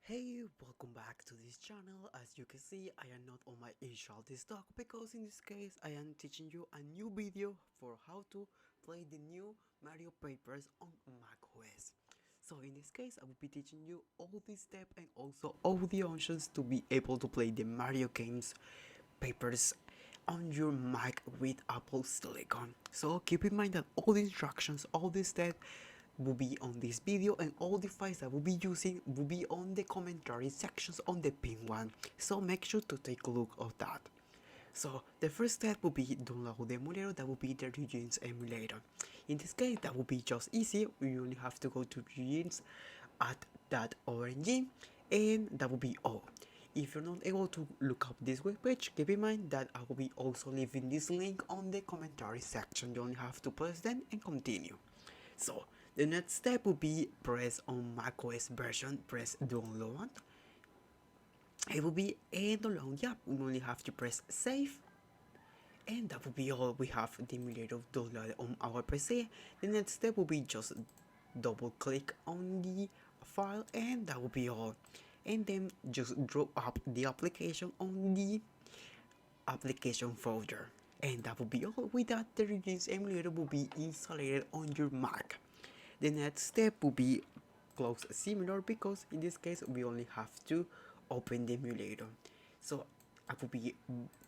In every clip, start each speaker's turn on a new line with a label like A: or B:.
A: Hey, welcome back to this channel. As you can see, I am not on my usual desktop because in this case I am teaching you a new video for how to play the new Mario Papers on macOS. So in this case I will be teaching you all these steps and also all the options to be able to play the Mario games Papers on your Mac with Apple Silicon. So keep in mind that all the instructions, all the steps will be on this video, and all the files that we'll be using will be on the commentary sections on the pin one, so make sure to take a look of that. So the first step will be download the emulator. That will be the Ryujinx emulator. In this case that will be just easy. You only have to go to Ryujinx at .org and that will be all. If you're not able to look up this webpage, keep in mind that I will be also leaving this link on the commentary section. You only have to press then and continue. So the next step will be press on macOS version, press download. It will be a download. Yeah, we only have to press save, and that will be all. We have the emulator downloaded on our PC. The next step will be just double click on the file, and that will be all. And then just draw up the application on the application folder, and that will be all. With that, the Ryujinx emulator will be installed on your Mac. The next step will be close similar, because in this case we only have to open the emulator. So I will be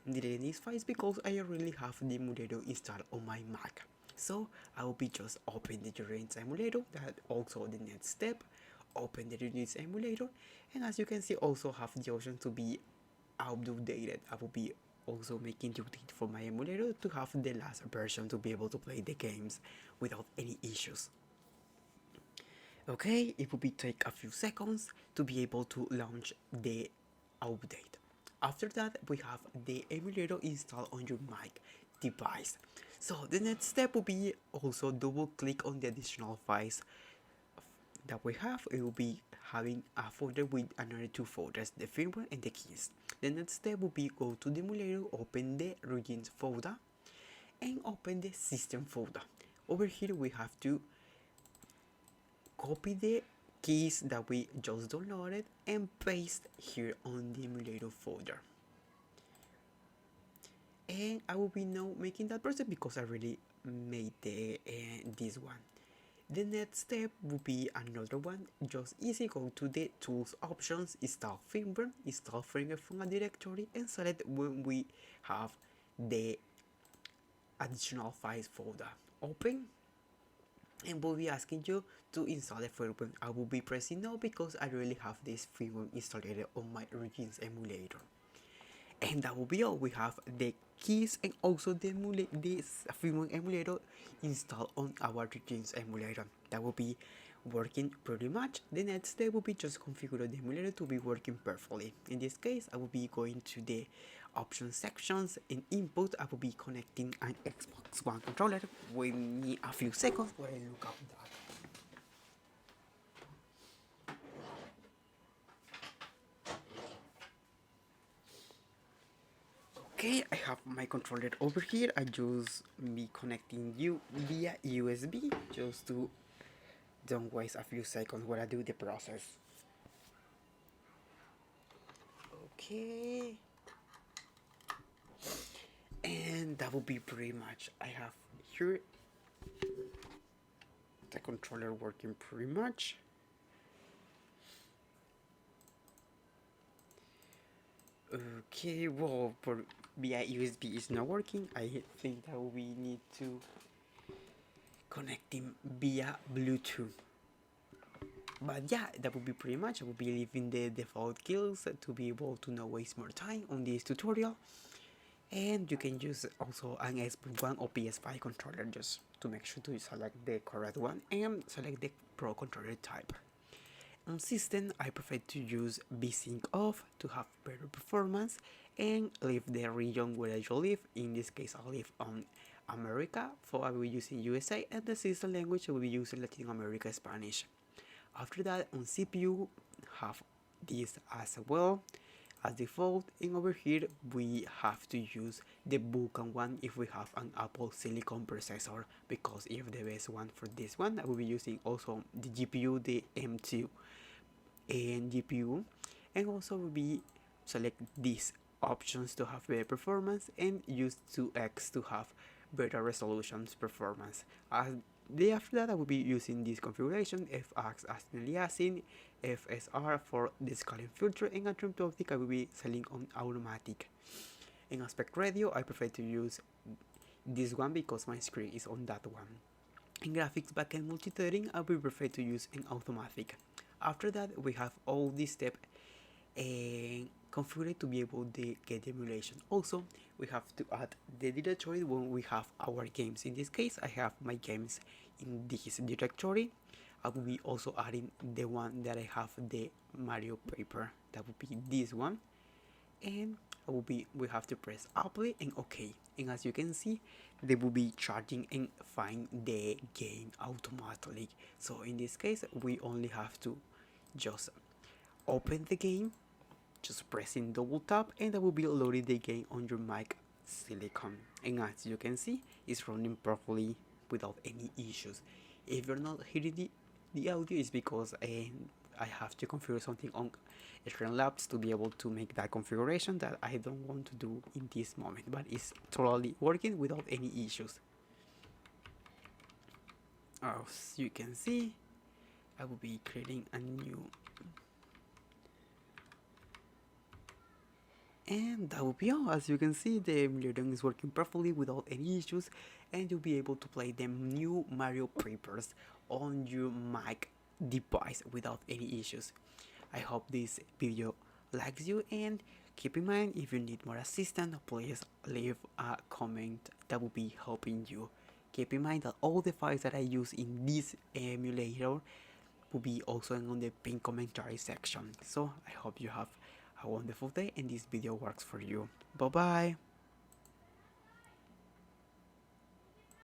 A: deleting these files because I already have the emulator installed on my Mac. So I will be just open the Ryujinx emulator. That also the next step. Open the Ryujinx emulator, and as you can see, also have the option to be updated. I will be also making the update for my emulator to have the last version to be able to play the games without any issues. Okay, it will be take a few seconds to be able to launch the update. After that, we have the emulator installed on your Mac device. So the next step will be also double click on the additional files that we have. It will be having a folder with another two folders, the firmware and the keys. The next step will be go to the emulator, open the Ryujinx folder, and open the system folder. Over here we have to copy the keys that we just downloaded and paste here on the emulator folder. And I will be now making that process because I already made the this one. The next step will be another one, just easy. Go to the tools options, install firmware from a directory, and select when we have the additional files folder open, and will be asking you to install the firmware. I will be pressing no because I already have this firmware installed on my Ryujinx emulator. And that will be all. We have the keys and also this firmware emulator installed on our Ryujinx emulator. That will be working pretty much. The next step will be just configure the emulator to be working perfectly. In this case, I will be going to the options sections. In input, I will be connecting an Xbox One controller. Wait me a few seconds while I look up that. Okay, I have my controller over here. I just be connecting you via USB just to don't waste a few seconds while I do the process. Okay, and that will be pretty much. I have here the controller working pretty much. Okay, well, for via USB is not working. I think that we need to connect him via Bluetooth. But yeah, that would be pretty much. I will be leaving the default keys to be able to not waste more time on this tutorial. And you can use also an Xbox One or PS5 controller just to make sure to select the correct one and select the Pro controller type. On system, I prefer to use VSync off to have better performance and leave the region where I live. In this case, I live on America, so I will be using USA, and the system language I will be using Latin America Spanish. After that, on CPU, have this as well as default, and over here we have to use the Vulkan one if we have an Apple Silicon processor, because if the best one for this one I will be using also the GPU, the M2. and GPU, and also will be select these options to have better performance and use 2x to have better resolutions performance. Day after that I will be using this configuration, fx as aliasing, FSR for the scaling filter, and in terms of optic I will be selling on automatic. In aspect ratio I prefer to use this one because my screen is on that one. In graphics backend multi-threading I will prefer to use an automatic. After that we have all these steps and configured to be able to get the emulation. Also we have to add the directory when we have our games. In this case I have my games in this directory. I will be also adding the one that I have the Mario paper, that would be this one, and we have to press apply and OK, and as you can see they will be charging and find the game automatically. So in this case we only have to just open the game, just pressing double tap, and that will be loading the game on your mic silicon, and as you can see it's running properly without any issues. If you're not hearing the audio, is because I have to configure something on Streamlabs to be able to make that configuration that I don't want to do in this moment, but it's totally working without any issues. As you can see I will be creating a new, and that will be all. As you can see the emulator is working perfectly without any issues, and you'll be able to play the new Mario papers on your Mac device without any issues. I hope this video likes you, and keep in mind if you need more assistance please leave a comment, that will be helping you. Keep in mind that all the files that I use in this emulator will be also on the pinned commentary section. So I hope you have a wonderful day and this video works for you. Bye bye.